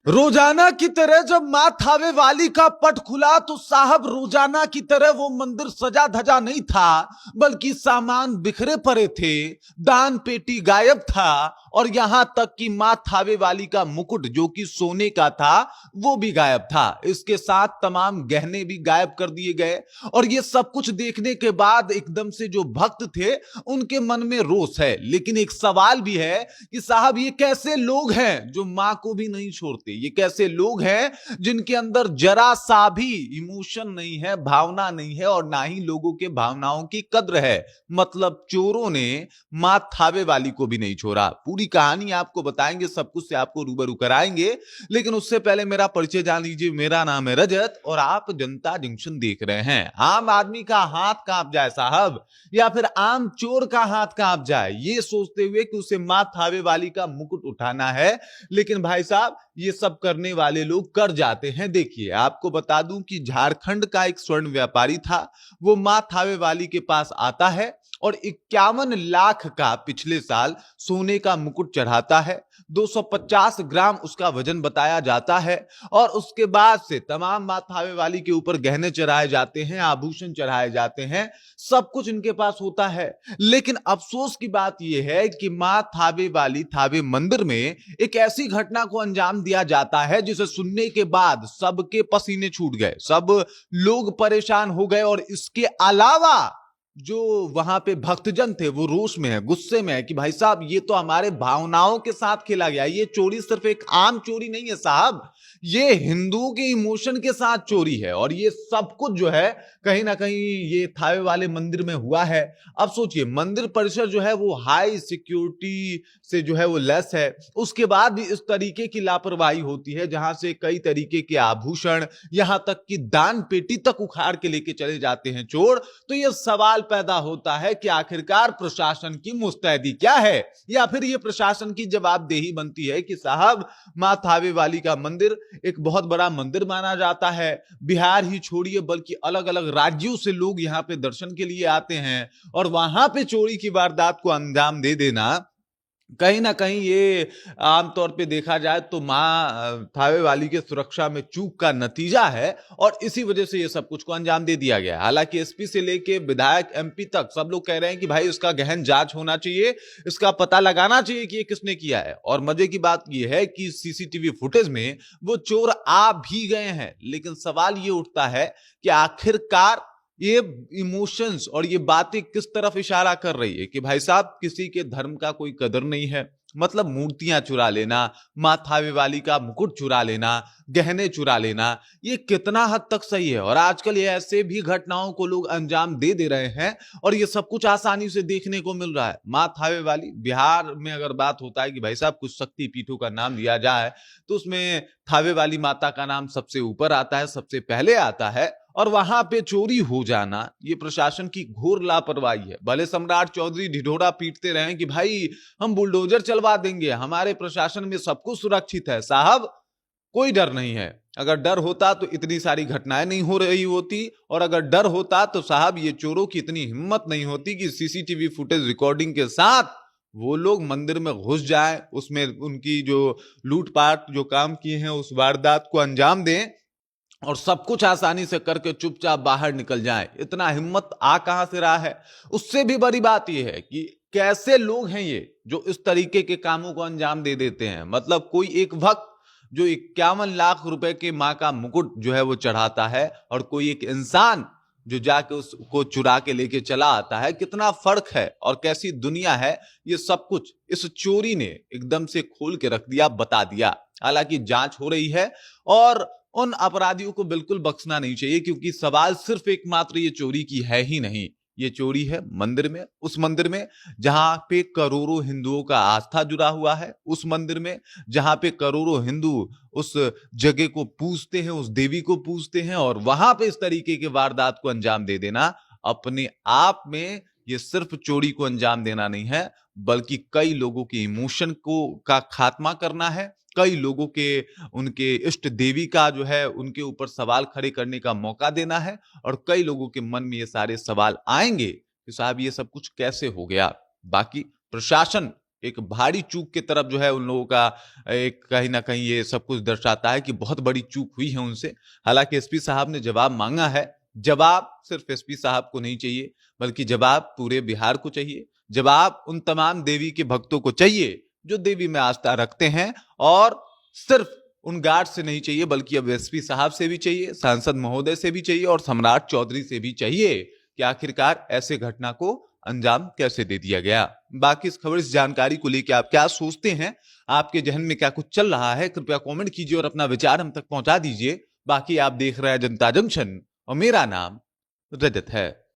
रोजाना की तरह जब मां थावे वाली का पट खुला तो साहब रोजाना की तरह वो मंदिर सजा धजा नहीं था, बल्कि सामान बिखरे पड़े थे, दान पेटी गायब था और यहां तक कि मां थावे वाली का मुकुट जो कि सोने का था वो भी गायब था। इसके साथ तमाम गहने भी गायब कर दिए गए। और ये सब कुछ देखने के बाद एकदम से जो भक्त थे उनके मन में रोष है, लेकिन एक सवाल भी है कि साहब ये कैसे लोग हैं जो मां को भी नहीं छोड़ते। ये कैसे लोग हैं जिनके अंदर जरा सा भी इमोशन नहीं है, भावना नहीं है और ना ही लोगों के भावनाओं की कद्र है। मतलब चोरों ने मां थावे वाली को भी नहीं छोड़ा। पूरी कहानी आपको बताएंगे, सब कुछ से आपको रूबरू कराएंगे, लेकिन उससे पहले मेरा परिचय जान लीजिए। मेरा नाम है रजत और आप जनता जंक्शन देख रहे हैं। आम आदमी का हाथ कांप जाए साहब, या फिर आम चोर का हाथ कांप जाए ये सोचते हुए कि उसे मां थावे वाली का मुकुट उठाना है, लेकिन भाई साहब ये सब करने वाले लोग कर जाते हैं। देखिए आपको बता दूं कि झारखंड का एक स्वर्ण व्यापारी था। वो मां थावे वाली के पास आता है और 51 लाख का पिछले साल सोने का मुकुट चढ़ाता है। 250 ग्राम उसका वजन बताया जाता है और उसके बाद से तमाम मां थावे वाली के ऊपर गहने चढ़ाए जाते हैं, आभूषण चढ़ाए जाते हैं, सब कुछ इनके पास होता है। लेकिन अफसोस की बात यह है कि मां थावे वाली थावे मंदिर में एक ऐसी घटना को अंजाम दिया जाता है जिसे सुनने के बाद सबके पसीने छूट गए, सब लोग परेशान हो गए। और इसके अलावा जो वहां पे भक्तजन थे वो रोष में है, गुस्से में है कि भाई साहब ये तो हमारे भावनाओं के साथ खेला गया। ये चोरी सिर्फ एक आम चोरी नहीं है साहब, ये हिंदुओं के इमोशन के साथ चोरी है। और ये सब कुछ जो है कहीं ना कहीं ये थावे वाले मंदिर में हुआ है। अब सोचिए, मंदिर परिसर जो है वो हाई सिक्योरिटी से जो है वो लेस है, उसके बाद भी इस तरीके की लापरवाही होती है जहां से कई तरीके के आभूषण, यहां तक कि दान पेटी तक उखाड़ के लेके चले जाते हैं चोर। तो ये सवाल पैदा होता है कि आखिरकार प्रशासन की मुस्तैदी क्या है, या फिर ये प्रशासन की जवाबदेही बनती है कि साहब मां थावे वाली का मंदिर एक बहुत बड़ा मंदिर माना जाता है। बिहार ही छोड़िए बल्कि अलग अलग राज्यों से लोग यहां पे दर्शन के लिए आते हैं और वहां पे चोरी की वारदात को अंजाम दे देना कहीं ना कहीं ये आमतौर पे देखा जाए तो मां थावे वाली के सुरक्षा में चूक का नतीजा है। और इसी वजह से ये सब कुछ को अंजाम दे दिया गया। हालांकि एसपी से लेके विधायक एमपी तक सब लोग कह रहे हैं कि भाई इसका गहन जांच होना चाहिए, इसका पता लगाना चाहिए कि ये किसने किया है। और मजे की बात ये है कि सीसीटीवी फुटेज में वो चोर आ भी गए हैं, लेकिन सवाल ये उठता है कि आखिरकार ये इमोशंस और ये बातें किस तरफ इशारा कर रही है कि भाई साहब किसी के धर्म का कोई कदर नहीं है। मतलब मूर्तियां चुरा लेना, मां थावे वाली का मुकुट चुरा लेना, गहने चुरा लेना, ये कितना हद तक सही है। और आजकल ये ऐसे भी घटनाओं को लोग अंजाम दे दे रहे हैं और ये सब कुछ आसानी से देखने को मिल रहा है। मां थावे वाली, बिहार में अगर बात होता है कि भाई साहब कुछ शक्ति पीठों का नाम लिया जाए तो उसमें थावे वाली माता का नाम सबसे ऊपर आता है, सबसे पहले आता है। और वहां पे चोरी हो जाना ये प्रशासन की घोर लापरवाही है। भले सम्राट चौधरी ढिढोरा पीटते रहे कि भाई हम बुलडोजर चलवा देंगे, हमारे प्रशासन में सब कुछ सुरक्षित है, साहब कोई डर नहीं है। अगर डर होता तो इतनी सारी घटनाएं नहीं हो रही होती, और अगर डर होता तो साहब ये चोरों की इतनी हिम्मत नहीं होती कि सीसीटीवी फुटेज रिकॉर्डिंग के साथ वो लोग मंदिर में घुस जाएं, उसमें उनकी जो लूटपाट जो काम किए हैं उस वारदात को अंजाम दें और सब कुछ आसानी से करके चुपचाप बाहर निकल जाएं। इतना हिम्मत आ कहां से रहा है। उससे भी बड़ी बात यह है कि कैसे लोग हैं ये जो इस तरीके के कामों को अंजाम दे देते हैं। मतलब कोई एक भक्त जो 51 लाख रुपए के मां का मुकुट जो है वो चढ़ाता है और कोई एक इंसान जो जाके उसको चुरा के लेके चला आता है, कितना फर्क है और कैसी दुनिया है। ये सब कुछ इस चोरी ने एकदम से खोल के रख दिया, बता दिया। हालांकि जांच हो रही है और उन अपराधियों को बिल्कुल बख्शना नहीं चाहिए, क्योंकि सवाल सिर्फ एकमात्र ये चोरी की है ही नहीं। ये चोरी है मंदिर में, उस मंदिर में जहां पे करोड़ों हिंदुओं का आस्था जुड़ा हुआ है, उस मंदिर में जहां पे करोड़ों हिंदू उस जगह को पूजते हैं, उस देवी को पूजते हैं, और वहां पे इस तरीके के वारदात को अंजाम दे देना अपने आप में ये सिर्फ चोरी को अंजाम देना नहीं है, बल्कि कई लोगों के इमोशन को का खात्मा करना है। कई लोगों के उनके इष्ट देवी का जो है उनके ऊपर सवाल खड़े करने का मौका देना है। और कई लोगों के मन में ये सारे सवाल आएंगे कि साहब ये सब कुछ कैसे हो गया। बाकी प्रशासन एक भारी चूक की तरफ जो है उन लोगों का एक कहीं ना कहीं ये सब कुछ दर्शाता है कि बहुत बड़ी चूक हुई है उनसे। हालांकि एसपी साहब ने जवाब मांगा है। जवाब सिर्फ एसपी साहब को नहीं चाहिए, बल्कि जवाब पूरे बिहार को चाहिए। जवाब उन तमाम देवी के भक्तों को चाहिए जो देवी में आस्था रखते हैं, और सिर्फ उन गार्ड से नहीं चाहिए, बल्कि अब एसपी साहब से भी चाहिए, सांसद महोदय से भी चाहिए और सम्राट चौधरी से भी चाहिए कि आखिरकार ऐसे घटना को अंजाम कैसे दे दिया गया। बाकी इस खबर, इस जानकारी को लेकर आप क्या सोचते हैं, आपके जहन में क्या कुछ चल रहा है, कृपया कमेंट कीजिए और अपना विचार हम तक पहुंचा दीजिए। बाकी आप देख रहे हैं जनता जंक्शन और मेरा नाम रजत है।